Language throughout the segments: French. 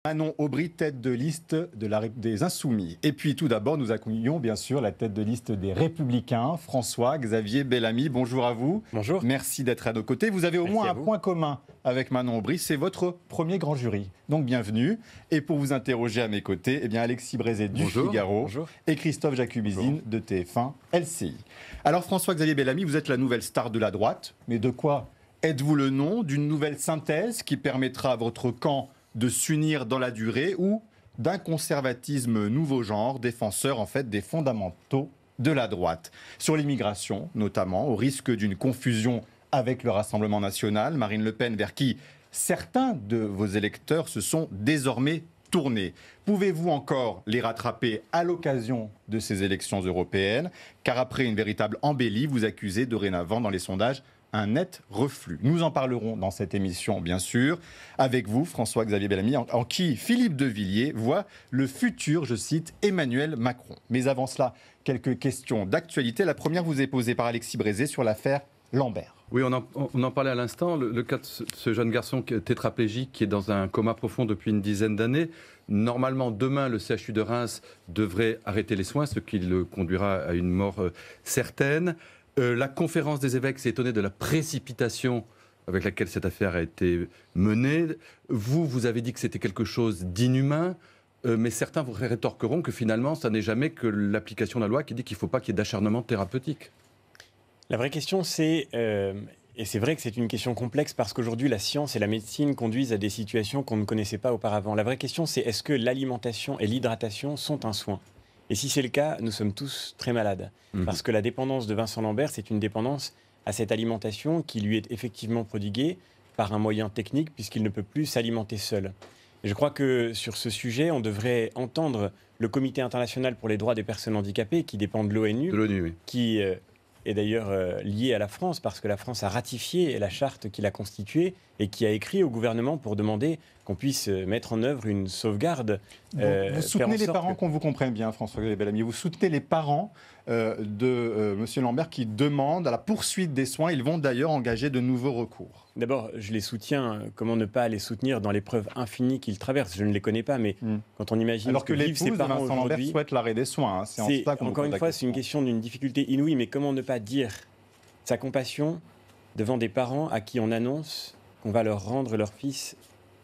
Manon Aubry, tête de liste des Insoumis. Et puis tout d'abord, nous accueillons bien sûr la tête de liste des Républicains, François-Xavier Bellamy. Bonjour à vous. Bonjour. Merci d'être à nos côtés. Vous avez au moins un point commun avec Manon Aubry, c'est votre premier grand jury. Donc bienvenue. Et pour vous interroger à mes côtés, eh bien Alexis Brézet du Figaro et Christophe Jacubizine de TF1 LCI. Alors François-Xavier Bellamy, vous êtes la nouvelle star de la droite. Mais de quoi êtes-vous le nom? D'une nouvelle synthèse qui permettra à votre camp de s'unir dans la durée ou d'un conservatisme nouveau genre, défenseur en fait des fondamentaux de la droite. Sur l'immigration, notamment, au risque d'une confusion avec le Rassemblement national, Marine Le Pen, vers qui certains de vos électeurs se sont désormais tournés. Pouvez-vous encore les rattraper à l'occasion de ces élections européennes? Car après une véritable embellie, vous accusez dorénavant dans les sondages un net reflux. Nous en parlerons dans cette émission, bien sûr, avec vous, François-Xavier Bellamy, en qui Philippe de Villiers voit le futur, je cite, Emmanuel Macron. Mais avant cela, quelques questions d'actualité. La première vous est posée par Alexis Brézet sur l'affaire Lambert. Oui, on en parlait à l'instant, le cas de ce jeune garçon tétraplégique qui est dans un coma profond depuis une dizaine d'années. Normalement, demain, le CHU de Reims devrait arrêter les soins, ce qui le conduira à une mort certaine. La conférence des évêques s'est étonnée de la précipitation avec laquelle cette affaire a été menée. Vous avez dit que c'était quelque chose d'inhumain, mais certains vous rétorqueront que finalement, ça n'est jamais que l'application de la loi qui dit qu'il ne faut pas qu'il y ait d'acharnement thérapeutique. La vraie question, c'est, et c'est vrai que c'est une question complexe parce qu'aujourd'hui, la science et la médecine conduisent à des situations qu'on ne connaissait pas auparavant. La vraie question, c'est est-ce que l'alimentation et l'hydratation sont un soin ? Et si c'est le cas, nous sommes tous très malades. Parce que la dépendance de Vincent Lambert, c'est une dépendance à cette alimentation qui lui est effectivement prodiguée par un moyen technique puisqu'il ne peut plus s'alimenter seul. Et je crois que sur ce sujet, on devrait entendre le Comité international pour les droits des personnes handicapées qui dépend de l'ONU, oui. Qui est d'ailleurs lié à la France parce que la France a ratifié la charte qu'il a constituée et qui a écrit au gouvernement pour demander qu'on puisse mettre en œuvre une sauvegarde. Vous soutenez les parents, qu'on vous comprenne bien, François-Xavier Bellamy, vous soutenez les parents de M. Lambert qui demandent à la poursuite des soins. Ils vont d'ailleurs engager de nouveaux recours. D'abord, je les soutiens. Comment ne pas les soutenir dans l'épreuve infinie qu'ils traversent? Je ne les connais pas, mais quand on imagine alors que l'épouse de Vincent Lambert aujourd'hui, souhaite l'arrêt des soins. Hein. C'est encore une fois, c'est une question d'une difficulté inouïe. Mais comment ne pas dire sa compassion devant des parents à qui on annonce qu'on va leur rendre leur fils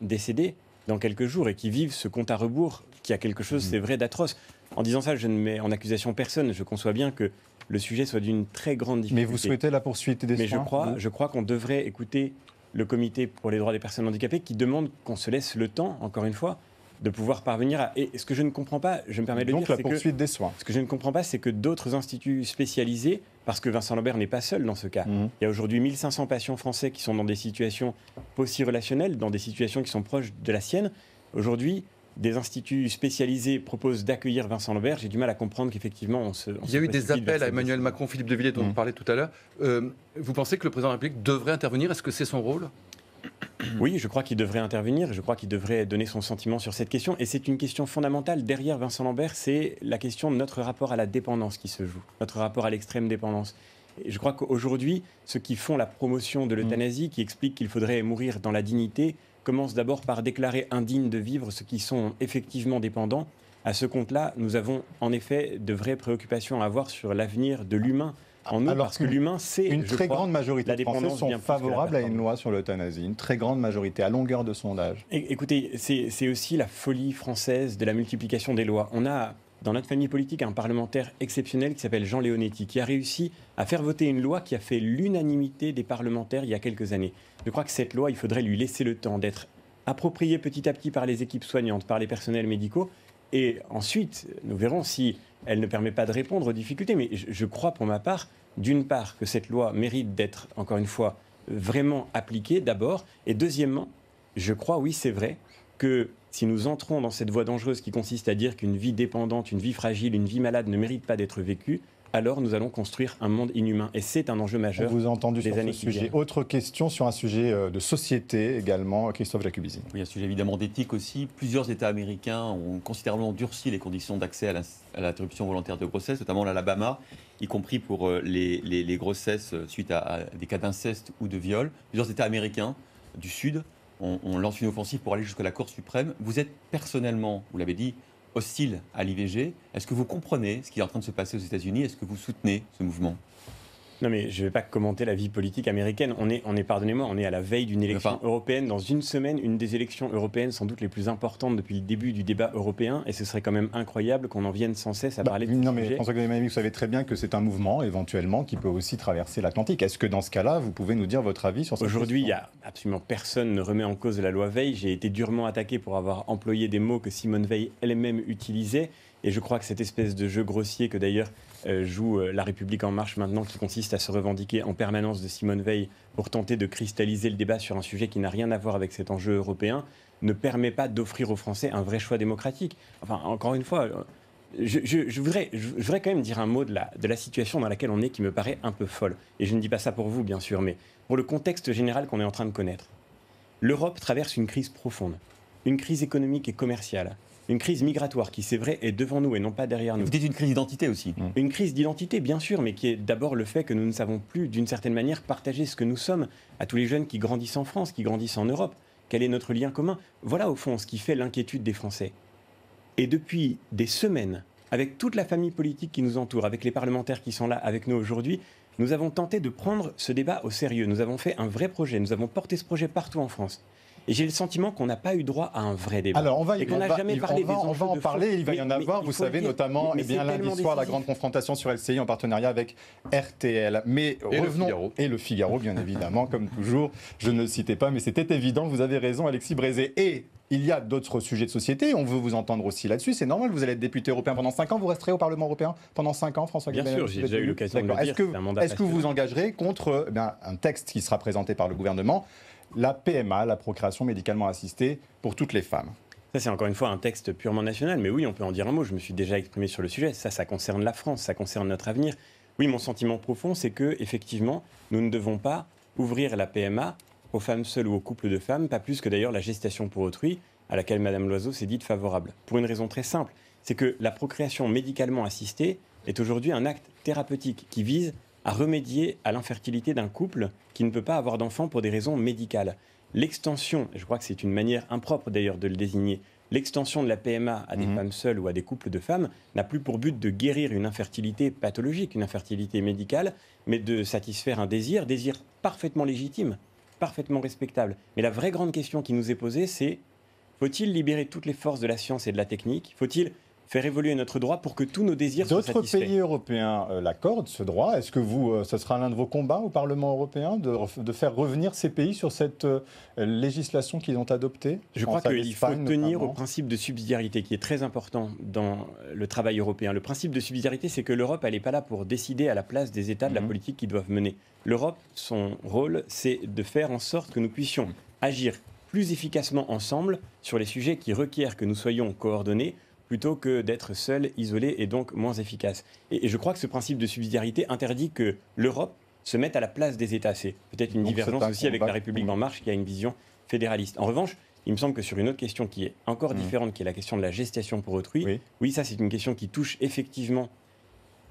décédé dans quelques jours et qui vivent ce compte à rebours qui a quelque chose, c'est vrai, d'atroce. En disant ça, je ne mets en accusation personne. Je conçois bien que le sujet soit d'une très grande difficulté. Mais vous souhaitez la poursuite des soins? Mais je crois qu'on devrait écouter le Comité pour les droits des personnes handicapées qui demande qu'on se laisse le temps, encore une fois, de pouvoir parvenir à... Et ce que je ne comprends pas, je me permets de le dire, c'est que... Donc la poursuite des soins. Ce que je ne comprends pas, c'est que d'autres instituts spécialisés, parce que Vincent Lambert n'est pas seul dans ce cas, il y a aujourd'hui 1500 patients français qui sont dans des situations post-relationnelles, dans des situations qui sont proches de la sienne. Aujourd'hui, des instituts spécialisés proposent d'accueillir Vincent Lambert. J'ai du mal à comprendre qu'effectivement il y a eu des appels à Emmanuel Macron, Philippe de Villiers, dont on parlait tout à l'heure. Vous pensez que le président de la République devrait intervenir? Est-ce que c'est son rôle? Oui, je crois qu'il devrait intervenir. Je crois qu'il devrait donner son sentiment sur cette question. Et c'est une question fondamentale. Derrière Vincent Lambert, c'est la question de notre rapport à la dépendance qui se joue, notre rapport à l'extrême dépendance. Et je crois qu'aujourd'hui, ceux qui font la promotion de l'euthanasie, qui expliquent qu'il faudrait mourir dans la dignité, commencent d'abord par déclarer indignes de vivre ceux qui sont effectivement dépendants. À ce compte-là, nous avons en effet de vraies préoccupations à avoir sur l'avenir de l'humain en nous, parce que l'humain, c'est une très grande majorité de Français sont favorables à une loi sur l'euthanasie, une très grande majorité, à longueur de sondage. Écoutez, c'est aussi la folie française de la multiplication des lois. On a dans notre famille politique un parlementaire exceptionnel qui s'appelle Jean Leonetti, qui a réussi à faire voter une loi qui a fait l'unanimité des parlementaires il y a quelques années. Je crois que cette loi, il faudrait lui laisser le temps d'être appropriée petit à petit par les équipes soignantes, par les personnels médicaux, et ensuite, nous verrons si elle ne permet pas de répondre aux difficultés. Mais je crois pour ma part, d'une part, que cette loi mérite d'être, encore une fois, vraiment appliquée d'abord, et deuxièmement, je crois, oui, c'est vrai, que si nous entrons dans cette voie dangereuse qui consiste à dire qu'une vie dépendante, une vie fragile, une vie malade ne mérite pas d'être vécue, alors nous allons construire un monde inhumain. Et c'est un enjeu majeur. On vous a entendu sur ce sujet. Autre question sur un sujet de société également, Christophe Jacubizine. Oui, un sujet évidemment d'éthique aussi. Plusieurs États américains ont considérablement durci les conditions d'accès à l'interruption volontaire de grossesse, notamment l'Alabama, y compris pour les grossesses suite à des cas d'inceste ou de viol. Plusieurs États américains du Sud on lance une offensive pour aller jusqu'à la Cour suprême. Vous êtes personnellement, vous l'avez dit, hostile à l'IVG. Est-ce que vous comprenez ce qui est en train de se passer aux États-Unis? Est-ce que vous soutenez ce mouvement? Non, mais je ne vais pas commenter la vie politique américaine. On est, pardonnez-moi, on est à la veille d'une élection européenne. Dans une semaine, une des élections européennes sans doute les plus importantes depuis le début du débat européen. Et ce serait quand même incroyable qu'on en vienne sans cesse à parler de ce non, sujet. mais François-Xavier Mayenne, vous savez très bien que c'est un mouvement, éventuellement, qui peut aussi traverser l'Atlantique. Est-ce que dans ce cas-là, vous pouvez nous dire votre avis sur cette question? Aujourd'hui, il y a absolument personne ne remet en cause la loi Veil. J'ai été durement attaqué pour avoir employé des mots que Simone Veil elle-même utilisait. Et je crois que cette espèce de jeu grossier que d'ailleurs joue La République En Marche maintenant, qui consiste à se revendiquer en permanence de Simone Veil pour tenter de cristalliser le débat sur un sujet qui n'a rien à voir avec cet enjeu européen, ne permet pas d'offrir aux Français un vrai choix démocratique. Enfin, encore une fois, je voudrais quand même dire un mot de la situation dans laquelle on est, qui me paraît un peu folle. Et je ne dis pas ça pour vous, bien sûr, mais pour le contexte général qu'on est en train de connaître. L'Europe traverse une crise profonde, une crise économique et commerciale. Une crise migratoire qui, c'est vrai, est devant nous et non pas derrière nous. Vous dites une crise d'identité aussi. Une crise d'identité, bien sûr, mais qui est d'abord le fait que nous ne savons plus, d'une certaine manière, partager ce que nous sommes à tous les jeunes qui grandissent en France, qui grandissent en Europe. Quel est notre lien commun? Voilà, au fond, ce qui fait l'inquiétude des Français. Et depuis des semaines, avec toute la famille politique qui nous entoure, avec les parlementaires qui sont là avec nous aujourd'hui, nous avons tenté de prendre ce débat au sérieux. Nous avons fait un vrai projet. Nous avons porté ce projet partout en France. Et j'ai le sentiment qu'on n'a pas eu droit à un vrai débat. Alors, on va en parler, il va y en avoir, vous savez, notamment lundi soir, la grande confrontation sur LCI en partenariat avec RTL. Mais revenons, et le Figaro, bien évidemment, comme toujours. Je ne le citais pas, mais c'était évident, vous avez raison, Alexis Brézé. Et il y a d'autres sujets de société, on veut vous entendre aussi là-dessus, c'est normal, vous allez être député européen pendant 5 ans, vous resterez au Parlement européen pendant 5 ans, François-Xavier Mayenne? Bien sûr, j'ai déjà eu l'occasion de le dire, c'est un mandat Est-ce que vous vous engagerez contre un texte qui sera présenté par le gouvernement, la PMA, la procréation médicalement assistée pour toutes les femmes? Ça, c'est encore une fois un texte purement national, mais oui, on peut en dire un mot. Je me suis déjà exprimé sur le sujet. Ça concerne la France, ça concerne notre avenir. Oui, mon sentiment profond, c'est que effectivement, nous ne devons pas ouvrir la PMA aux femmes seules ou aux couples de femmes, pas plus que d'ailleurs la gestation pour autrui, à laquelle Madame Loiseau s'est dite favorable. Pour une raison très simple, c'est que la procréation médicalement assistée est aujourd'hui un acte thérapeutique qui vise à remédier à l'infertilité d'un couple qui ne peut pas avoir d'enfant pour des raisons médicales. L'extension, je crois que c'est une manière impropre d'ailleurs de le désigner, l'extension de la PMA à des femmes seules ou à des couples de femmes n'a plus pour but de guérir une infertilité pathologique, une infertilité médicale, mais de satisfaire un désir parfaitement légitime, parfaitement respectable. Mais la vraie grande question qui nous est posée, c'est: faut-il libérer toutes les forces de la science et de la technique? Faut-il faire évoluer notre droit pour que tous nos désirs soient satisfaits? D'autres pays européens l'accordent, ce droit. Est-ce que ce sera l'un de vos combats au Parlement européen de faire revenir ces pays sur cette législation qu'ils ont adoptée? Je crois qu'il faut tenir au principe de subsidiarité qui est très important dans le travail européen. Le principe de subsidiarité, c'est que l'Europe, elle n'est pas là pour décider à la place des États de la politique qu'ils doivent mener. L'Europe, son rôle, c'est de faire en sorte que nous puissions agir plus efficacement ensemble sur les sujets qui requièrent que nous soyons coordonnés, plutôt que d'être seul, isolé et donc moins efficace. Et je crois que ce principe de subsidiarité interdit que l'Europe se mette à la place des États. C'est peut-être une divergence aussi avec La République En Marche qui a une vision fédéraliste. En revanche, il me semble que sur une autre question qui est encore différente, qui est la question de la gestation pour autrui, oui, ça c'est une question qui touche effectivement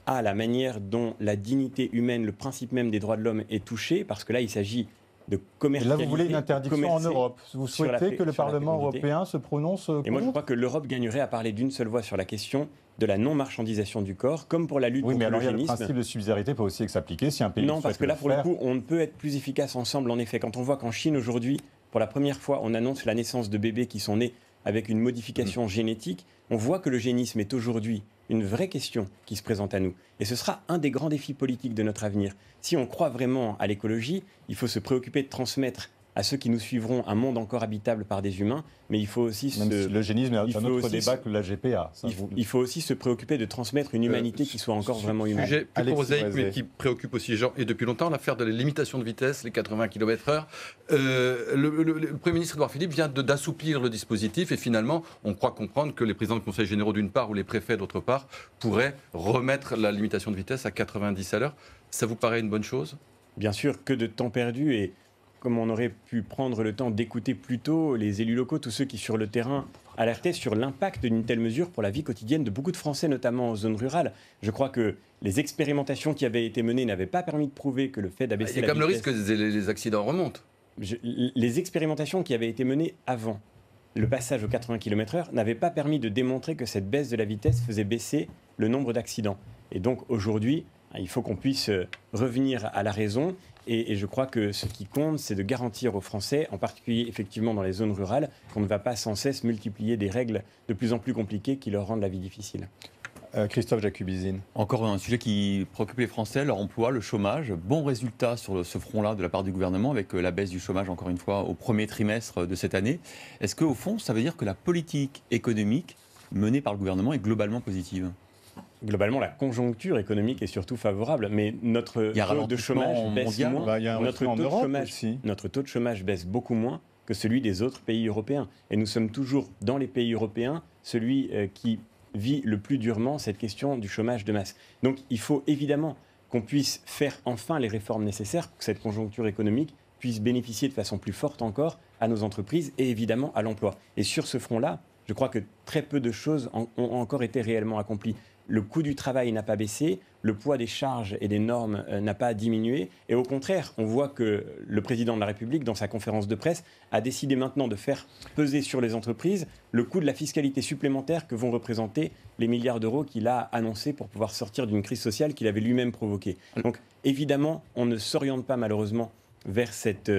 à la manière dont la dignité humaine, le principe même des droits de l'homme est touché, parce que là il s'agit de commercialiser. Et là, vous voulez une interdiction en Europe. Vous souhaitez que le Parlement européen se prononce contre? Et moi, je crois que l'Europe gagnerait à parler d'une seule voix sur la question de la non-marchandisation du corps, comme pour la lutte contre l'eugénisme. Oui, mais alors le principe de subsidiarité peut aussi s'appliquer si un pays Non, parce que là, pour le coup, on ne peut être plus efficace ensemble, en effet. Quand on voit qu'en Chine, aujourd'hui, pour la première fois, on annonce la naissance de bébés qui sont nés avec une modification génétique, on voit que l'eugénisme est aujourd'hui une vraie question qui se présente à nous. Et ce sera un des grands défis politiques de notre avenir. Si on croit vraiment à l'écologie, il faut se préoccuper de transmettre à ceux qui nous suivront un monde encore habitable par des humains, mais il faut aussi l'eugénisme est un autre débat que la GPA. Il faut aussi se préoccuper de transmettre une humanité qui soit encore vraiment humaine. Sujet plus prosaïque, mais qui préoccupe aussi les gens, et depuis longtemps, l'affaire de la limitation de vitesse, les 80 km/h. Le Premier ministre Édouard Philippe vient d'assouplir le dispositif, et finalement, on croit comprendre que les présidents de conseils généraux d'une part, ou les préfets d'autre part, pourraient remettre la limitation de vitesse à 90 à l'heure. Ça vous paraît une bonne chose? Bien sûr, que de temps perdu, et comme on aurait pu prendre le temps d'écouter plus tôt les élus locaux, tous ceux qui sur le terrain alertaient sur l'impact d'une telle mesure pour la vie quotidienne de beaucoup de Français, notamment en zone rurale. Je crois que les expérimentations qui avaient été menées n'avaient pas permis de prouver que le fait d'abaisser la vitesse... Il y a comme le risque que les accidents remontent. les expérimentations qui avaient été menées avant le passage aux 80 km/h n'avaient pas permis de démontrer que cette baisse de la vitesse faisait baisser le nombre d'accidents. Et donc aujourd'hui, il faut qu'on puisse revenir à la raison. Et je crois que ce qui compte, c'est de garantir aux Français, en particulier effectivement dans les zones rurales, qu'on ne va pas sans cesse multiplier des règles de plus en plus compliquées qui leur rendent la vie difficile. Christophe Jacubizine. Encore un sujet qui préoccupe les Français, leur emploi, le chômage. Bon résultat sur ce front-là de la part du gouvernement avec la baisse du chômage, encore une fois, au premier trimestre de cette année. Est-ce qu'au fond, ça veut dire que la politique économique menée par le gouvernement est globalement positive ? Globalement, la conjoncture économique est surtout favorable, mais notre taux de chômage baisse moins. Notre taux de chômage baisse beaucoup moins que celui des autres pays européens. Et nous sommes toujours, dans les pays européens, celui qui vit le plus durement cette question du chômage de masse. Donc il faut évidemment qu'on puisse faire enfin les réformes nécessaires pour que cette conjoncture économique puisse bénéficier de façon plus forte encore à nos entreprises et évidemment à l'emploi. Et sur ce front-là, je crois que très peu de choses ont encore été réellement accomplies. Le coût du travail n'a pas baissé, le poids des charges et des normes n'a pas diminué. Et au contraire, on voit que le président de la République, dans sa conférence de presse, a décidé maintenant de faire peser sur les entreprises le coût de la fiscalité supplémentaire que vont représenter les milliards d'euros qu'il a annoncés pour pouvoir sortir d'une crise sociale qu'il avait lui-même provoquée. Donc évidemment, on ne s'oriente pas malheureusement vers cet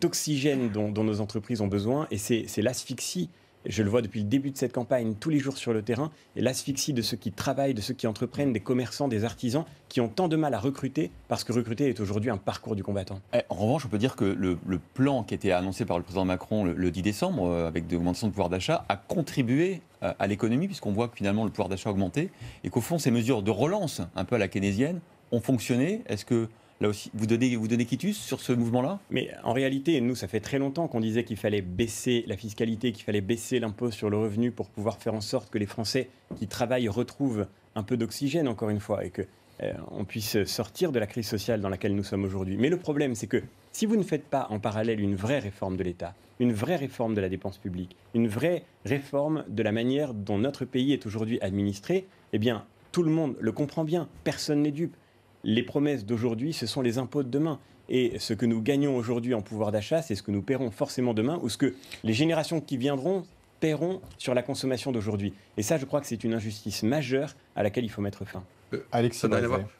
oxygène dont nos entreprises ont besoin, et c'est l'asphyxie. Je le vois depuis le début de cette campagne, tous les jours sur le terrain, et l'asphyxie de ceux qui travaillent, de ceux qui entreprennent, des commerçants, des artisans, qui ont tant de mal à recruter, parce que recruter est aujourd'hui un parcours du combattant. En revanche, on peut dire que le plan qui a été annoncé par le président Macron le 10 décembre, avec des augmentations de pouvoir d'achat, a contribué à l'économie, puisqu'on voit que finalement le pouvoir d'achat a augmenté, et qu'au fond, ces mesures de relance, un peu à la keynésienne, ont fonctionné. Est-ce que là aussi, vous donnez quitus sur ce mouvement-là ? Mais en réalité, nous, ça fait très longtemps qu'on disait qu'il fallait baisser la fiscalité, qu'il fallait baisser l'impôt sur le revenu pour pouvoir faire en sorte que les Français qui travaillent retrouvent un peu d'oxygène, encore une fois, et qu'on puisse sortir de la crise sociale dans laquelle nous sommes aujourd'hui. Mais le problème, c'est que si vous ne faites pas en parallèle une vraie réforme de l'État, une vraie réforme de la dépense publique, une vraie réforme de la manière dont notre pays est aujourd'hui administré, eh bien, tout le monde le comprend bien, personne n'est dupe. Les promesses d'aujourd'hui, ce sont les impôts de demain. Et ce que nous gagnons aujourd'hui en pouvoir d'achat, c'est ce que nous paierons forcément demain, ou ce que les générations qui viendront paieront sur la consommation d'aujourd'hui. Et ça, je crois que c'est une injustice majeure à laquelle il faut mettre fin. Alexis,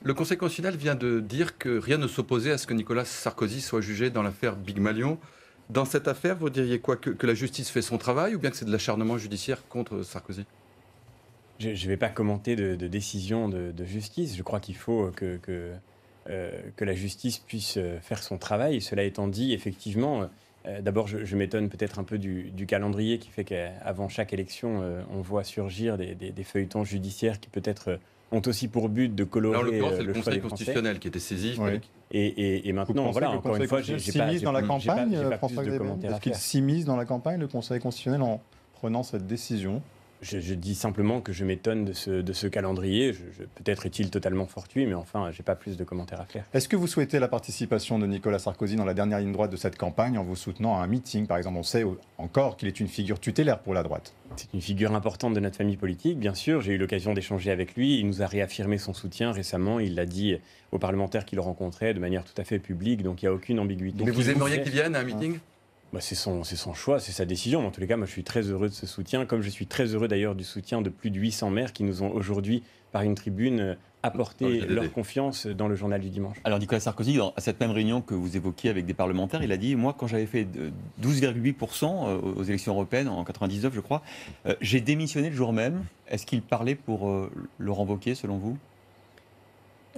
le Conseil constitutionnel vient de dire que rien ne s'opposait à ce que Nicolas Sarkozy soit jugé dans l'affaire Big Malion. Dans cette affaire, vous diriez quoi, que la justice fait son travail, ou bien que c'est de l'acharnement judiciaire contre Sarkozy ? Je ne vais pas commenter de décision de justice. Je crois qu'il faut que la justice puisse faire son travail. Et cela étant dit, effectivement, d'abord, je m'étonne peut-être un peu du calendrier qui fait qu'avant chaque élection, on voit surgir des feuilletons judiciaires qui peut-être ont aussi pour but de colorer là, en l'occurrence, c'est le Conseil constitutionnel qui était saisi. Oui. Et maintenant, voilà, encore une fois, j'ai pas plus de commentaires à faire. Est-ce qu'il s'immisce dans la campagne, le Conseil constitutionnel, en prenant cette décision ? Je dis simplement que je m'étonne de ce calendrier. Peut-être est-il totalement fortuit, mais enfin, je n'ai pas plus de commentaires à faire. Est-ce que vous souhaitez la participation de Nicolas Sarkozy dans la dernière ligne droite de cette campagne en vous soutenant à un meeting, par exemple? On sait encore qu'il est une figure tutélaire pour la droite. C'est une figure importante de notre famille politique, bien sûr. J'ai eu l'occasion d'échanger avec lui. Il nous a réaffirmé son soutien récemment. Il l'a dit aux parlementaires qu'il rencontrait de manière tout à fait publique, donc il n'y a aucune ambiguïté. Mais vous aimeriez qu'il vienne à un meeting ? C'est son choix, c'est sa décision. En tous les cas, moi, je suis très heureux de ce soutien, comme je suis très heureux d'ailleurs du soutien de plus de 800 maires qui nous ont aujourd'hui, par une tribune, apporté leur confiance dans le journal du dimanche. Alors Nicolas Sarkozy, à cette même réunion que vous évoquiez avec des parlementaires, il a dit, moi, quand j'avais fait 12,8% aux élections européennes, en 99, je crois, j'ai démissionné le jour même. Est-ce qu'il parlait pour Laurent Wauquiez, selon vous ?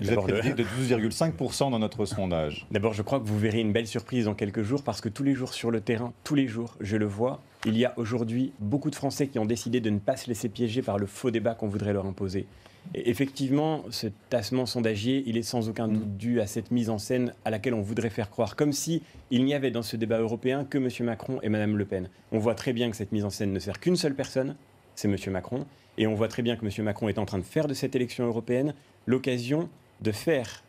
Vous êtes crédible de 12,5% dans notre sondage. D'abord, je crois que vous verrez une belle surprise dans quelques jours, parce que tous les jours sur le terrain, tous les jours, je le vois, il y a aujourd'hui beaucoup de Français qui ont décidé de ne pas se laisser piéger par le faux débat qu'on voudrait leur imposer. Et effectivement, ce tassement sondagier, il est sans aucun doute dû à cette mise en scène à laquelle on voudrait faire croire, comme si il n'y avait dans ce débat européen que M. Macron et Mme Le Pen. On voit très bien que cette mise en scène ne sert qu'une seule personne, c'est M. Macron, et on voit très bien que M. Macron est en train de faire de cette élection européenne l'occasion de faire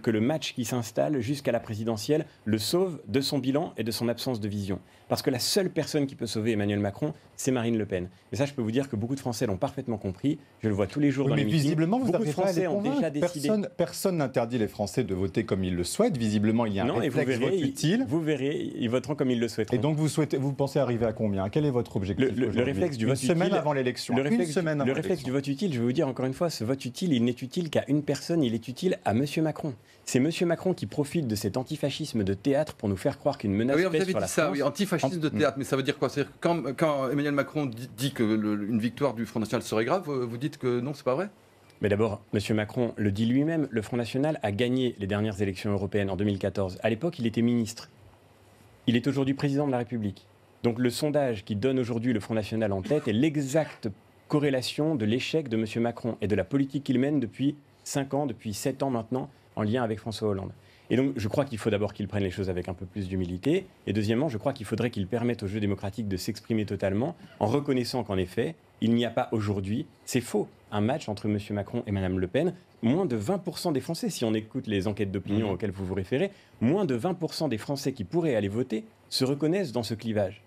que le match qui s'installe jusqu'à la présidentielle le sauve de son bilan et de son absence de vision. Parce que la seule personne qui peut sauver Emmanuel Macron, c'est Marine Le Pen. Et ça, je peux vous dire que beaucoup de Français l'ont parfaitement compris. Je le vois tous les jours dans les meetings. Visiblement, beaucoup de Français ont déjà décidé. Personne n'interdit les Français de voter comme ils le souhaitent. Visiblement, il y a un réflexe vote utile. Vous verrez, ils voteront comme ils le souhaiteront. Et donc, vous pensez arriver à combien? Quel est votre objectif? Le réflexe du vote utile. Une semaine avant l'élection. Le réflexe du vote utile, je vais vous dire encore une fois, ce vote utile, il n'est utile qu'à une personne, il est utile à M. Macron. C'est M. Macron qui profite de cet antifascisme de théâtre pour nous faire croire qu'une menace pèse sur la France. Oui, antifascisme de théâtre, mais ça veut dire quoi? C'est-à-dire quand Emmanuel Macron dit qu'une victoire du Front National serait grave, vous dites que non, c'est pas vrai? Mais d'abord, M. Macron le dit lui-même, le Front National a gagné les dernières élections européennes en 2014. À l'époque, il était ministre. Il est aujourd'hui président de la République. Donc le sondage qui donne aujourd'hui le Front National en tête est l'exacte corrélation de l'échec de M. Macron et de la politique qu'il mène depuis 5 ans, depuis 7 ans maintenant, en lien avec François Hollande. Et donc, je crois qu'il faut d'abord qu'il prenne les choses avec un peu plus d'humilité. Et deuxièmement, je crois qu'il faudrait qu'il permette au jeu démocratique de s'exprimer totalement, en reconnaissant qu'en effet, il n'y a pas aujourd'hui, c'est faux, un match entre M. Macron et Mme Le Pen. Moins de 20% des Français, si on écoute les enquêtes d'opinion auxquelles vous vous référez, moins de 20% des Français qui pourraient aller voter se reconnaissent dans ce clivage.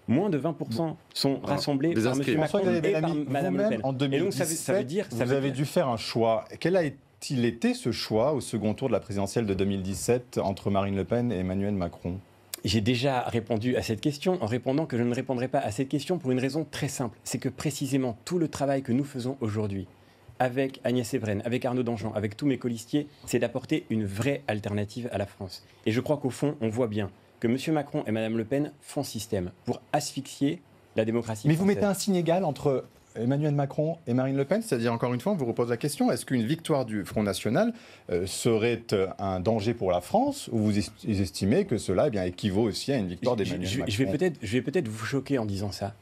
Moins de 20% sont rassemblés par M. Macron et par Mme Le Pen. En 2017, et donc, ça veut dire, vous avez dû faire un choix. Quel a-t-il été ce choix au second tour de la présidentielle de 2017 entre Marine Le Pen et Emmanuel Macron? J'ai déjà répondu à cette question en répondant que je ne répondrai pas à cette question pour une raison très simple. C'est que précisément tout le travail que nous faisons aujourd'hui, avec Agnès Evren, avec Arnaud Danjean, avec tous mes colistiers, c'est d'apporter une vraie alternative à la France. Et je crois qu'au fond, on voit bien que M. Macron et Mme Le Pen font système pour asphyxier la démocratie française. Mais vous mettez un signe égal entre Emmanuel Macron et Marine Le Pen, c'est-à-dire, encore une fois, on vous repose la question, est-ce qu'une victoire du Front National serait un danger pour la France, ou vous estimez que cela équivaut aussi à une victoire d'Emmanuel Macron? Je vais peut-être vous choquer en disant ça,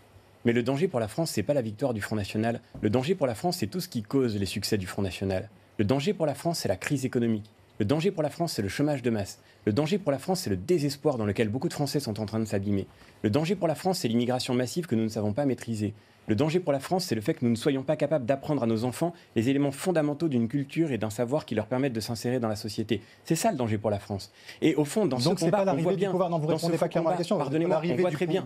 mais le danger pour la France, c'est pas la victoire du Front National. Le danger pour la France, c'est tout ce qui cause les succès du Front National. Le danger pour la France, c'est la crise économique. Le danger pour la France, c'est le chômage de masse. Le danger pour la France, c'est le désespoir dans lequel beaucoup de Français sont en train de s'abîmer. Le danger pour la France, c'est l'immigration massive que nous ne savons pas maîtriser. Le danger pour la France, c'est le fait que nous ne soyons pas capables d'apprendre à nos enfants les éléments fondamentaux d'une culture et d'un savoir qui leur permettent de s'insérer dans la société. C'est ça le danger pour la France. Et au fond, dans ce combat, on voit bien... Non, vous ne répondez pas clairement à la question. Pardonnez-moi, on voit très bien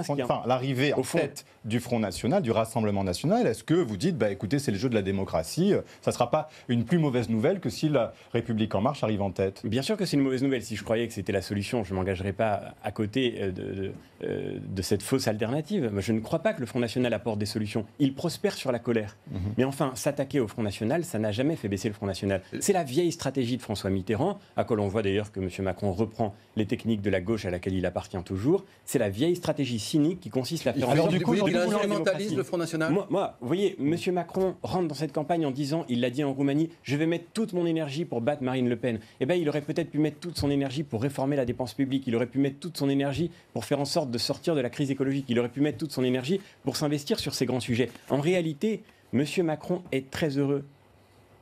ce qu'il y a. Enfin, l'arrivée en tête du Front National, du Rassemblement National, est-ce que vous dites, écoutez, c'est le jeu de la démocratie, ça ne sera pas une plus mauvaise nouvelle que si la République En Marche arrive en tête? Bien sûr que c'est une mauvaise nouvelle. Si je croyais que c'était la solution, je ne m'engagerais pas à côté de cette fausse alternative. Je ne crois pas que le Front National apporte des solutions. Il prospère sur la colère. Mais enfin, s'attaquer au Front National, ça n'a jamais fait baisser le Front National. C'est la vieille stratégie de François Mitterrand, à quoi l'on voit d'ailleurs que M. Macron reprend les techniques de la gauche à laquelle il appartient toujours. C'est la vieille stratégie cynique qui consiste à faire... Alors du coup, il instrumentalise le Front National. Moi, vous voyez, M. Macron rentre dans cette campagne en disant, il l'a dit en Roumanie, je vais mettre toute mon énergie pour battre Marine Le Pen. Eh bien, il aurait peut-être pu mettre toute son énergie pour réformer la dépense publique. Il aurait pu mettre toute son énergie pour faire en sorte de sortir de la crise écologique. Il aurait pu mettre toute son énergie pour s'investir sur ces grands sujets. En réalité, M. Macron est très heureux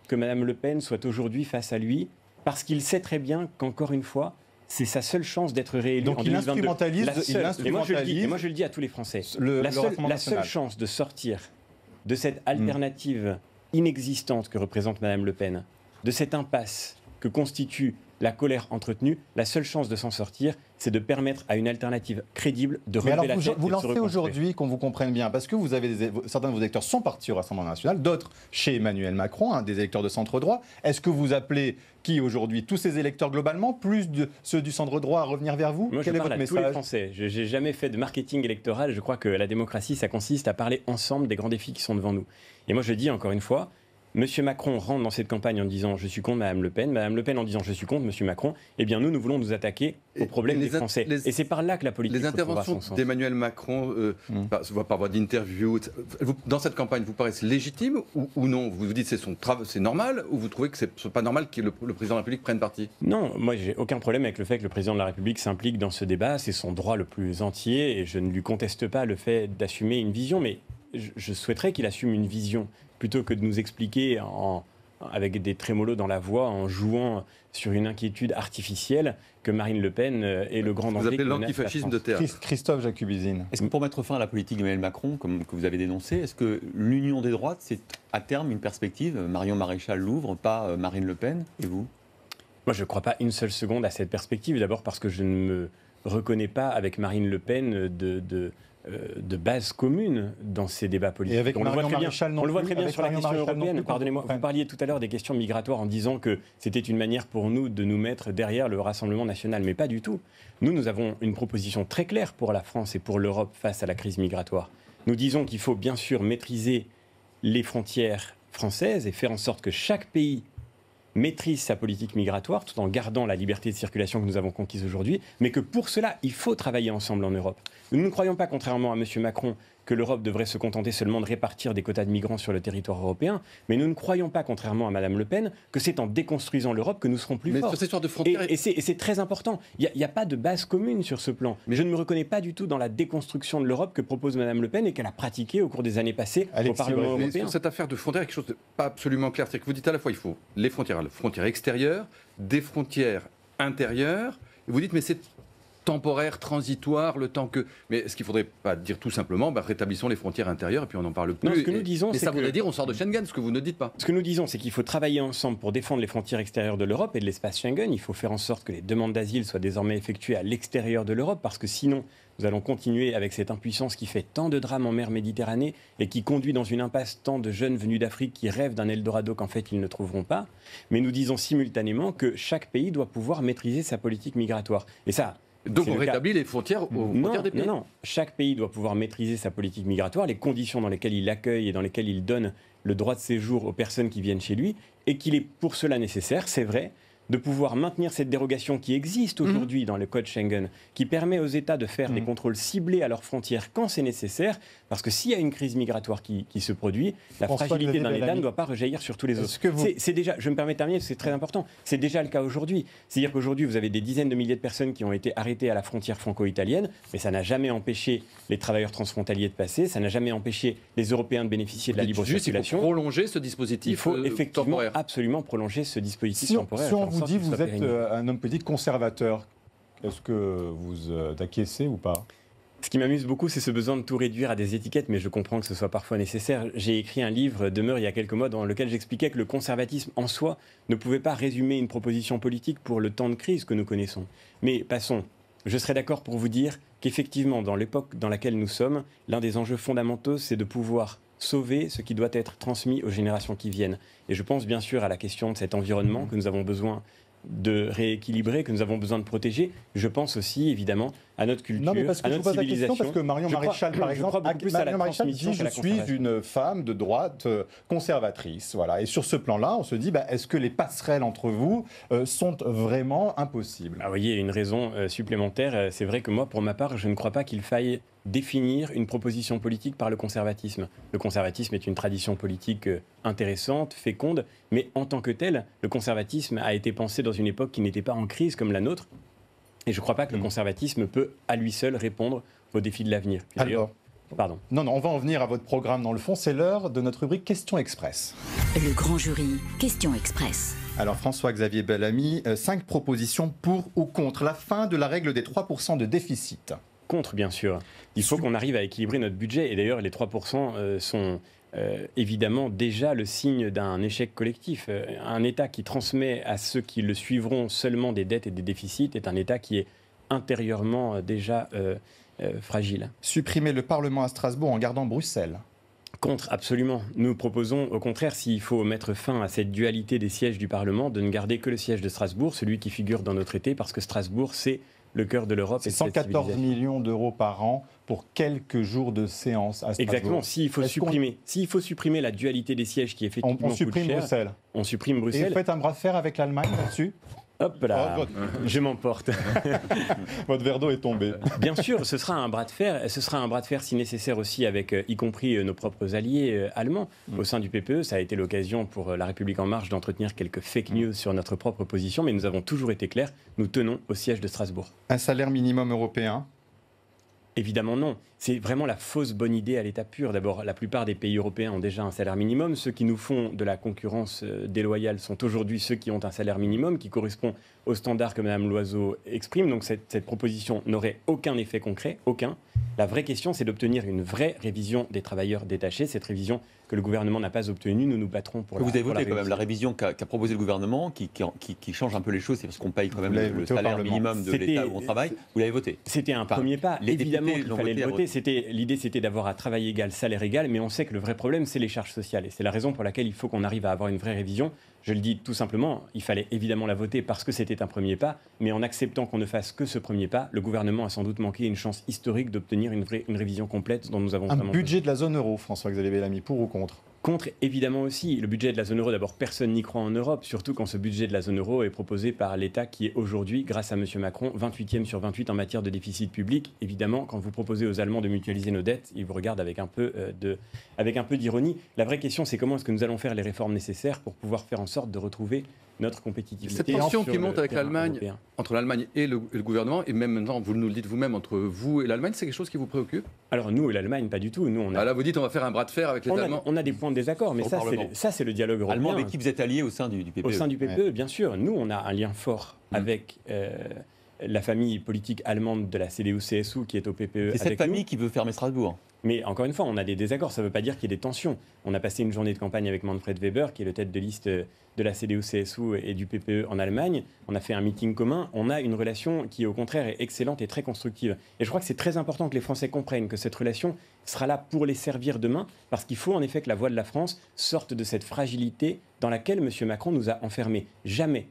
que Mme Le Pen soit aujourd'hui face à lui, parce qu'il sait très bien qu'encore une fois, c'est sa seule chance d'être réélu en 2022. Et moi, je le dis à tous les Français. La seule chance de sortir de cette alternative inexistante que représente Mme Le Pen, de cette impasse que constitue la colère entretenue, la seule chance de s'en sortir, c'est de permettre à une alternative crédible de relever la tête. Vous lancez aujourd'hui, qu'on vous comprenne bien, parce que vous avez certains de vos électeurs sont partis au Rassemblement National, d'autres chez Emmanuel Macron, des électeurs de centre droit. Est-ce que vous appelez aujourd'hui tous ces électeurs globalement, plus ceux du centre droit à revenir vers vous? Moi, Quel est votre message? Tous les Français. Je n'ai jamais fait de marketing électoral. Je crois que la démocratie, ça consiste à parler ensemble des grands défis qui sont devant nous. Et moi, je dis encore une fois, M. Macron rentre dans cette campagne en disant « je suis contre Mme Le Pen », Mme Le Pen en disant « je suis contre M. Macron », eh bien nous voulons nous attaquer aux problèmes des Français. Et c'est par là que la politique Les interventions d'Emmanuel Macron, par voie d'interview, dans cette campagne, vous paraissent légitimes ou non? Vous vous dites que c'est normal, ou vous trouvez que ce n'est pas normal que le président de la République prenne parti? Non, moi j'ai aucun problème avec le fait que le président de la République s'implique dans ce débat, c'est son droit le plus entier, et je ne lui conteste pas le fait d'assumer une vision, mais je souhaiterais qu'il assume une vision, plutôt que de nous expliquer avec des trémolos dans la voix, en jouant sur une inquiétude artificielle, que Marine Le Pen est le grand danger. Vous appelez l'antifascisme de théâtre. Christophe Jacubizine. Est-ce que pour mettre fin à la politique d'Emmanuel Macron, comme que vous avez dénoncé, est-ce que l'union des droites, c'est à terme une perspective? Marion Maréchal l'ouvre, pas Marine Le Pen, et vous? Moi, je ne crois pas une seule seconde à cette perspective. D'abord parce que je ne me reconnais pas avec Marine Le Pen de base commune dans ces débats politiques. Et avec Marion Maréchal non plus. On le voit très bien sur la question européenne. Pardonnez-moi, vous parliez tout à l'heure des questions migratoires en disant que c'était une manière pour nous de nous mettre derrière le Rassemblement national, mais pas du tout. Nous avons une proposition très claire pour la France et pour l'Europe face à la crise migratoire. Nous disons qu'il faut bien sûr maîtriser les frontières françaises et faire en sorte que chaque pays maîtrise sa politique migratoire tout en gardant la liberté de circulation que nous avons conquise aujourd'hui, mais que pour cela, il faut travailler ensemble en Europe. Nous ne croyons pas, contrairement à M. Macron, que l'Europe devrait se contenter seulement de répartir des quotas de migrants sur le territoire européen, mais nous ne croyons pas, contrairement à Mme Le Pen, que c'est en déconstruisant l'Europe que nous serons plus forts. Sur cette histoire de frontières... Et c'est très important. Il n'y a pas de base commune sur ce plan. Mais je ne me reconnais pas du tout dans la déconstruction de l'Europe que propose Mme Le Pen et qu'elle a pratiquée au cours des années passées au Parlement européen. Sur cette affaire de frontières, il y a quelque chose de pas absolument clair. C'est que vous dites à la fois il faut les frontières extérieures, des frontières intérieures, et vous dites mais c'est temporaire, transitoire, le temps que... Mais est-ce qu'il ne faudrait pas dire tout simplement, rétablissons les frontières intérieures et puis on n'en parle plus? Non, ce que nous disons, mais ça voudrait dire on sort de Schengen, ce que vous ne dites pas. Ce que nous disons, c'est qu'il faut travailler ensemble pour défendre les frontières extérieures de l'Europe et de l'espace Schengen. Il faut faire en sorte que les demandes d'asile soient désormais effectuées à l'extérieur de l'Europe, parce que sinon, nous allons continuer avec cette impuissance qui fait tant de drames en mer Méditerranée et qui conduit dans une impasse tant de jeunes venus d'Afrique qui rêvent d'un Eldorado qu'en fait ils ne trouveront pas. Mais nous disons simultanément que chaque pays doit pouvoir maîtriser sa politique migratoire. Et ça... Donc on rétablit les frontières aux frontières des pays. Non. Chaque pays doit pouvoir maîtriser sa politique migratoire, les conditions dans lesquelles il accueille et dans lesquelles il donne le droit de séjour aux personnes qui viennent chez lui, et qu'il est pour cela nécessaire, c'est vrai, de pouvoir maintenir cette dérogation qui existe aujourd'hui dans le code Schengen, qui permet aux États de faire des contrôles ciblés à leurs frontières quand c'est nécessaire, parce que s'il y a une crise migratoire qui se produit, la fragilité d'un État ne doit pas rejaillir sur tous les autres. C'est déjà, je me permets de terminer, c'est très important, c'est déjà le cas aujourd'hui. C'est-à-dire qu'aujourd'hui, vous avez des dizaines de milliers de personnes qui ont été arrêtées à la frontière franco-italienne, mais ça n'a jamais empêché les travailleurs transfrontaliers de passer, ça n'a jamais empêché les Européens de bénéficier de la libre circulation. Il faut prolonger ce dispositif Il faut effectivement temporaire. Absolument prolonger ce dispositif temporaire. Vous dit vous êtes un homme politique conservateur. Est-ce que vous acquiescez ou pas? Ce qui m'amuse beaucoup, c'est ce besoin de tout réduire à des étiquettes, mais je comprends que ce soit parfois nécessaire. J'ai écrit un livre, Demeure, il y a quelques mois, dans lequel j'expliquais que le conservatisme en soi ne pouvait pas résumer une proposition politique pour le temps de crise que nous connaissons. Mais passons. Je serais d'accord pour vous dire qu'effectivement, dans l'époque dans laquelle nous sommes, l'un des enjeux fondamentaux, c'est de pouvoir sauver ce qui doit être transmis aux générations qui viennent. Et je pense bien sûr à la question de cet environnement que nous avons besoin de rééquilibrer, que nous avons besoin de protéger. Je pense aussi, évidemment, à notre culture, à notre civilisation. Parce que Marion Maréchal, par exemple, Marion Maréchal dit « Je suis une femme de droite conservatrice ». Voilà. Et sur ce plan-là, on se dit est-ce que les passerelles entre vous sont vraiment impossibles? Vous voyez, une raison supplémentaire, c'est vrai que moi, pour ma part, je ne crois pas qu'il faille définir une proposition politique par le conservatisme. Le conservatisme est une tradition politique intéressante, féconde, mais en tant que tel, le conservatisme a été pensé dans une époque qui n'était pas en crise comme la nôtre. Et je ne crois pas que le conservatisme peut, à lui seul, répondre aux défis de l'avenir. Alors, pardon. Non, on va en venir à votre programme dans le fond. C'est l'heure de notre rubrique Question Express. Le grand jury, Question Express. Alors François-Xavier Bellamy, 5 propositions pour ou contre la fin de la règle des 3% de déficit. Contre, bien sûr. Il faut qu'on arrive à équilibrer notre budget. Et d'ailleurs, les 3% sont évidemment déjà le signe d'un échec collectif. Un État qui transmet à ceux qui le suivront seulement des dettes et des déficits est un État qui est intérieurement déjà fragile. Supprimer le Parlement à Strasbourg en gardant Bruxelles. Contre, absolument. Nous proposons, au contraire, s'il faut mettre fin à cette dualité des sièges du Parlement, de ne garder que le siège de Strasbourg, celui qui figure dans nos traités, parce que Strasbourg, c'est le cœur de l'Europe. C'est 114 millions d'euros par an pour quelques jours de séance à Strasbourg. Exactement. S'il faut supprimer la dualité des sièges qui effectivement on supprime coûte cher, Bruxelles. On supprime Bruxelles. Et vous faites un bras de fer avec l'Allemagne là-dessus? Hop là, je m'emporte. Votre verre d'eau est tombé. Bien sûr, ce sera un bras de fer. Ce sera un bras de fer si nécessaire aussi avec, y compris nos propres alliés allemands. Au sein du PPE, ça a été l'occasion pour La République En Marche d'entretenir quelques fake news sur notre propre position, mais nous avons toujours été clairs, nous tenons au siège de Strasbourg. Un salaire minimum européen? Évidemment non. C'est vraiment la fausse bonne idée à l'état pur. D'abord, la plupart des pays européens ont déjà un salaire minimum. Ceux qui nous font de la concurrence déloyale sont aujourd'hui ceux qui ont un salaire minimum qui correspond aux standards que Mme Loiseau exprime. Donc cette proposition n'aurait aucun effet concret, aucun. La vraie question, c'est d'obtenir une vraie révision des travailleurs détachés. Cette révision que le gouvernement n'a pas obtenue, nous nous battrons pour Vous avez voté quand même la révision qu'a proposé le gouvernement, qui change un peu les choses, c'est parce qu'on paye quand même le salaire minimum de l'État où on travaille. Vous l'avez voté. C'était un premier pas. Évidemment qu'il fallait le voter. l'idée, c'était d'avoir un travail égal, salaire égal, mais on sait que le vrai problème, c'est les charges sociales. Et c'est la raison pour laquelle il faut qu'on arrive à avoir une vraie révision. Je le dis tout simplement, il fallait évidemment la voter parce que c'était un premier pas, mais en acceptant qu'on ne fasse que ce premier pas, le gouvernement a sans doute manqué une chance historique d'obtenir une révision complète dont nous avons vraiment besoin. Un budget de la zone euro, François-Xavier Bellamy, pour ou contre ? Contre, évidemment aussi. Le budget de la zone euro, d'abord, personne n'y croit en Europe, surtout quand ce budget de la zone euro est proposé par l'État qui est aujourd'hui, grâce à M. Macron, 28e sur 28 en matière de déficit public. Évidemment, quand vous proposez aux Allemands de mutualiser nos dettes, ils vous regardent avec un peu d'ironie. La vraie question, c'est comment est-ce que nous allons faire les réformes nécessaires pour pouvoir faire en sorte de retrouver notre compétitivité. Cette tension qui monte avec l'Allemagne, entre l'Allemagne et le gouvernement, et même maintenant, vous nous le dites vous-même, entre vous et l'Allemagne, c'est quelque chose qui vous préoccupe ? Alors nous et l'Allemagne, pas du tout. Nous, là, vous dites on va faire un bras de fer avec les Allemands. On a des points de désaccord, mais ça, c'est le dialogue européen. Allemand avec qui vous êtes alliés au sein du PPE. Au sein du PPE, bien sûr. Nous, on a un lien fort avec la famille politique allemande de la CDU-CSU qui est au PPE. C'est cette famille qui veut fermer Strasbourg. Mais encore une fois, on a des désaccords. Ça ne veut pas dire qu'il y ait des tensions. On a passé une journée de campagne avec Manfred Weber, qui est le tête de liste de la CDU-CSU et du PPE en Allemagne. On a fait un meeting commun. On a une relation qui, au contraire, est excellente et très constructive. Et je crois que c'est très important que les Français comprennent que cette relation sera là pour les servir demain, parce qu'il faut en effet que la voix de la France sorte de cette fragilité dans laquelle M. Macron nous a enfermés. Jamais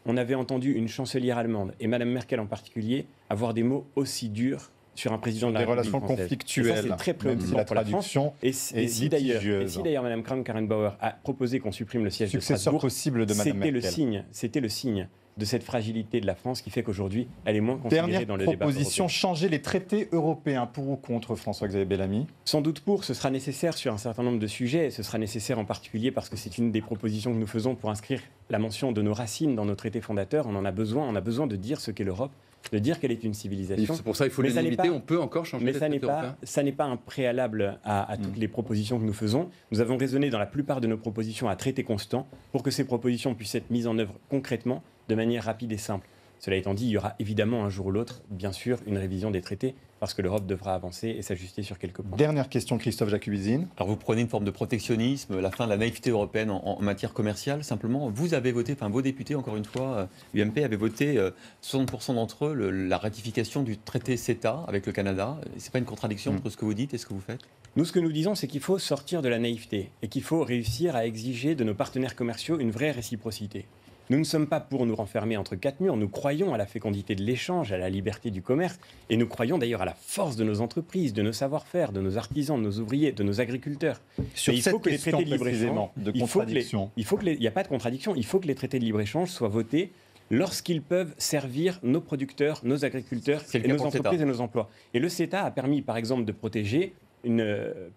on avait entendu une chancelière allemande, et Mme Merkel en particulier, avoir des mots aussi durs sur un président de la République relations française. conflictuelles. Et ça, c'est très préoccupant pour la France. Et si d'ailleurs Mme Kramp-Karrenbauer a proposé qu'on supprime le siège de Strasbourg, possible de Mme Merkel. C'était le signe de cette fragilité de la France qui fait qu'aujourd'hui, elle est moins considérée dans le débat européen. Dernière proposition, changer les traités européens, pour ou contre, François-Xavier Bellamy ? Sans doute pour, ce sera nécessaire sur un certain nombre de sujets. Ce sera nécessaire en particulier parce que c'est une des propositions que nous faisons pour inscrire la mention de nos racines dans nos traités fondateurs. On a besoin de dire ce qu'est l'Europe, de dire qu'elle est une civilisation. C'est pour ça qu'il faut les limiter, on peut encore changer les traités européens. Mais ça n'est pas un préalable à toutes les propositions que nous faisons. Nous avons raisonné dans la plupart de nos propositions à traité constant pour que ces propositions puissent être mises en œuvre concrètement, de manière rapide et simple. Cela étant dit, il y aura évidemment un jour ou l'autre, bien sûr, une révision des traités, parce que l'Europe devra avancer et s'ajuster sur quelques points. Dernière question, Christophe Jacubizine. Alors vous prenez une forme de protectionnisme, la fin de la naïveté européenne en matière commerciale, simplement. Vous avez voté, enfin vos députés, encore une fois, UMP avaient voté, 60% d'entre eux, la ratification du traité CETA avec le Canada. Ce n'est pas une contradiction entre ce que vous dites et ce que vous faites ? Nous, ce que nous disons, c'est qu'il faut sortir de la naïveté et qu'il faut réussir à exiger de nos partenaires commerciaux une vraie réciprocité. Nous ne sommes pas pour nous renfermer entre quatre murs. Nous croyons à la fécondité de l'échange, à la liberté du commerce, et nous croyons d'ailleurs à la force de nos entreprises, de nos savoir-faire, de nos artisans, de nos ouvriers, de nos agriculteurs. Sur il faut que les traités de libre-échange, il n'y a pas de contradiction. Il faut que les traités de libre-échange soient votés lorsqu'ils peuvent servir nos producteurs, nos agriculteurs, et nos entreprises et nos emplois. Et le CETA a permis, par exemple, de protéger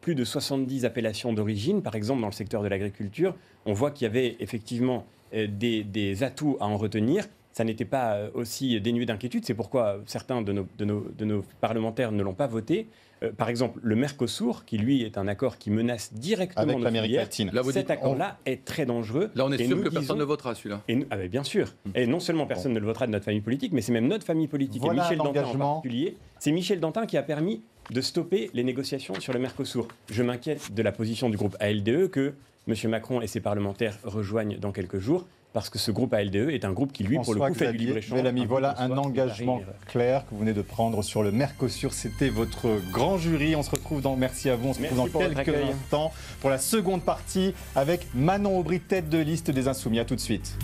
plus de 70 appellations d'origine, par exemple dans le secteur de l'agriculture. On voit qu'il y avait effectivement des atouts à en retenir. Ça n'était pas aussi dénué d'inquiétude. C'est pourquoi certains de nos parlementaires ne l'ont pas voté. Par exemple, le Mercosur, qui lui est un accord qui menace directement notre filière. Cet accord-là est très dangereux. Là, on est sûr que personne ne le votera, celui-là. Bien sûr. Et non seulement personne ne le votera de notre famille politique, mais c'est même notre famille politique. Voilà, et Michel Dantin en particulier. C'est Michel Dantin qui a permis de stopper les négociations sur le Mercosur. Je m'inquiète de la position du groupe ALDE que M. Macron et ses parlementaires rejoignent dans quelques jours, parce que ce groupe ALDE est un groupe qui, lui, pour le coup, fait du libre-échange. Voilà un engagement clair que vous venez de prendre sur le Mercosur. C'était votre grand jury. On se retrouve merci à vous. On se retrouve dans quelques instants pour la seconde partie avec Manon Aubry, tête de liste des Insoumis. À tout de suite.